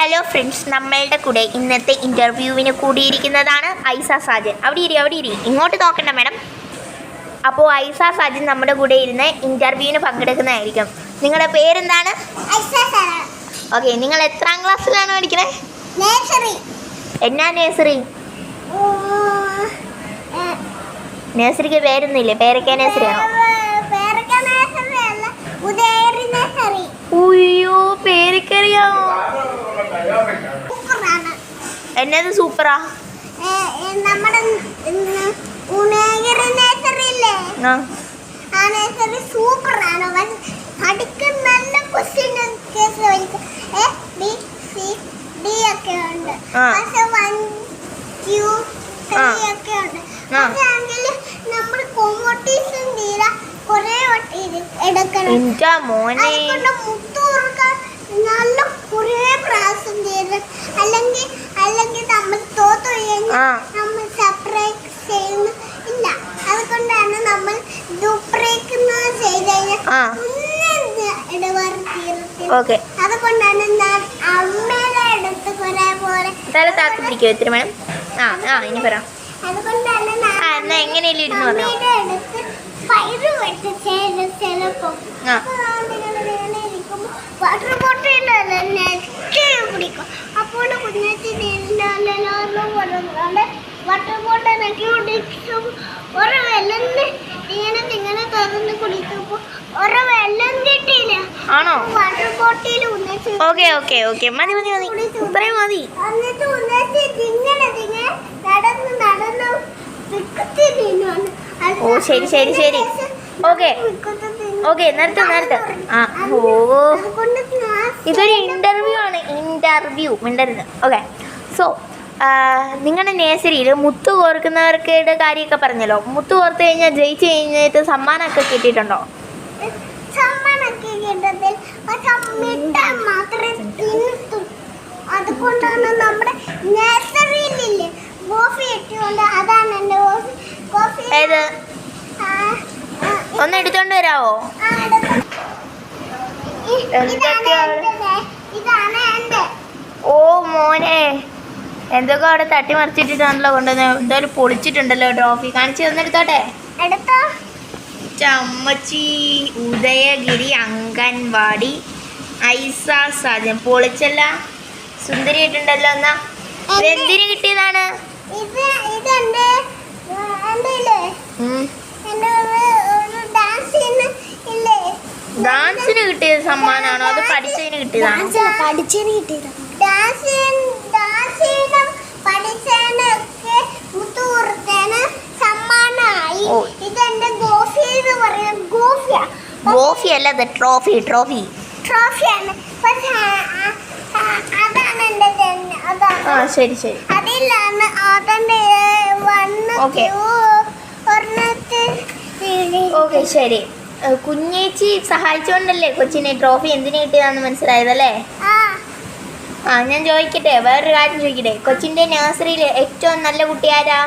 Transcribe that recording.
Hello friends, നമ്മളുടെ കൂടെ ഇന്നത്തെ ഇൻ്റർവ്യൂവിന് കൂടിയിരിക്കുന്നതാണ് ഐസ സാജൻ. അവിടെ ഇരി, ഇങ്ങോട്ട് നോക്കണ്ട മാഡം. അപ്പോൾ ഐസ സാജൻ നമ്മുടെ കൂടെ ഇരുന്ന് ഇൻ്റർവ്യൂവിന് പങ്കെടുക്കുന്നതായിരിക്കും. നിങ്ങളുടെ പേരെന്താണ്? ഓക്കെ, നിങ്ങൾ എത്രാം ക്ലാസ്സിലാണ് പഠിക്കുന്നത്? എന്നാ നേഴ്സറി? നേഴ്സറിക്ക് പേരൊന്നുമില്ലേ? പേരൊക്കെ നേഴ്സറിയാണോ? ഉയ്യോ, പേരക്കറിയാമോ? എന്നത് സൂപ്പറാ. എന്റെ മോനെ, നല്ല കുറേ പ്രാവശ്യം ചെയ്യണം. അല്ലെങ്കിൽ നമ്മൾ തോത്തു നമ്മൾ സെപ്പറേറ്റ് ചെയ്യുന്നില്ല. അതുകൊണ്ടാണ് നമ്മൾ അതുകൊണ്ടാണ് ഞാൻ അമ്മയുടെ അടുത്ത് കുറെ പോലെ പിടിക്കും വേണം. ഇനി പറ. അതുകൊണ്ടാണ് എങ്ങനെയല്ലേ അമ്മയുടെ അടുത്ത് പയറ് വെച്ച് ചിലപ്പോ വാട്ടർ ബോട്ടിലല്ലേ കുടിക്കും. അപ്പോൾ കുഞ്ഞാച്ചി വാട്ടർ ബോട്ടിലൊക്കെ കുടിക്കും. ഒരു വെള്ളം ഇങ്ങനെ തുറന്ന് കുടിക്കുമ്പോൾ ഒരു വെള്ളം കിട്ടിയില്ല. ആണോ? വാട്ടർ ബോട്ടിൽ മതി ഇത്രയും മതി. എന്നിട്ട് ഉണ്ണാച്ചി തിങ്ങനെ നടന്ന് ഓ ശരി. ഓക്കെ നിർത്ത്. ഇതൊരു ഇൻ്റർവ്യൂ ആണ്. മിണ്ടരുത്. ഓക്കെ, സോ നിങ്ങളുടെ നേഴ്സറിയിൽ മുത്ത് കോർക്കുന്നവർക്ക് കാര്യമൊക്കെ പറഞ്ഞല്ലോ. മുത്ത് കോർത്ത് കഴിഞ്ഞാൽ ജയിച്ചു കഴിഞ്ഞിട്ട് സമ്മാനമൊക്കെ കിട്ടിയിട്ടുണ്ടോ? അതുകൊണ്ടാണ് നമ്മുടെ നേഴ്സറിയിലില്ലേ കോഫി ഇട്ടുകൊണ്ട്, അതാണ് എൻ്റെ കോഫി. ഏത്? ഒന്ന് എടുത്തോണ്ട് വരാവോ? ഓ മോനെ, എന്തൊക്കെ അവിടെ തട്ടിമറിച്ചിട്ടാണല്ലോ കൊണ്ടുവന്ന്. എന്തായാലും പൊളിച്ചിട്ടുണ്ടല്ലോ ട്രോഫി. കാണിച്ചു തന്നെടുത്തോട്ടെ. ചമ്മച്ചി ഉദയഗിരി അംഗൻവാടി ഐസ സാജൻ. പൊളിച്ചല്ല, സുന്ദരിയായിട്ടുണ്ടല്ലോ. എന്നാ എന്തിനു കിട്ടിയതാണ്? ഡാൻസിന് കിട്ടിയ സമ്മാനാണോ അത് പഠിച്ചതിന് കിട്ടിയതാണോ? ഗോഫി അല്ല, ട്രോഫി. ശരി. ഓക്കെ ശരി. കുഞ്ഞേച്ചി സഹായിച്ചോണ്ടല്ലേ കൊച്ചിനെ ട്രോഫി എന്തിനു കിട്ടിയതാന്ന് മനസ്സിലായതല്ലേ? ഞാൻ ചോദിക്കട്ടെ, വേറൊരു കാര്യം ചോദിക്കട്ടെ. കൊച്ചിന്റെ നഴ്സറിയിൽ ഏറ്റവും നല്ല കുട്ടി ആരാ?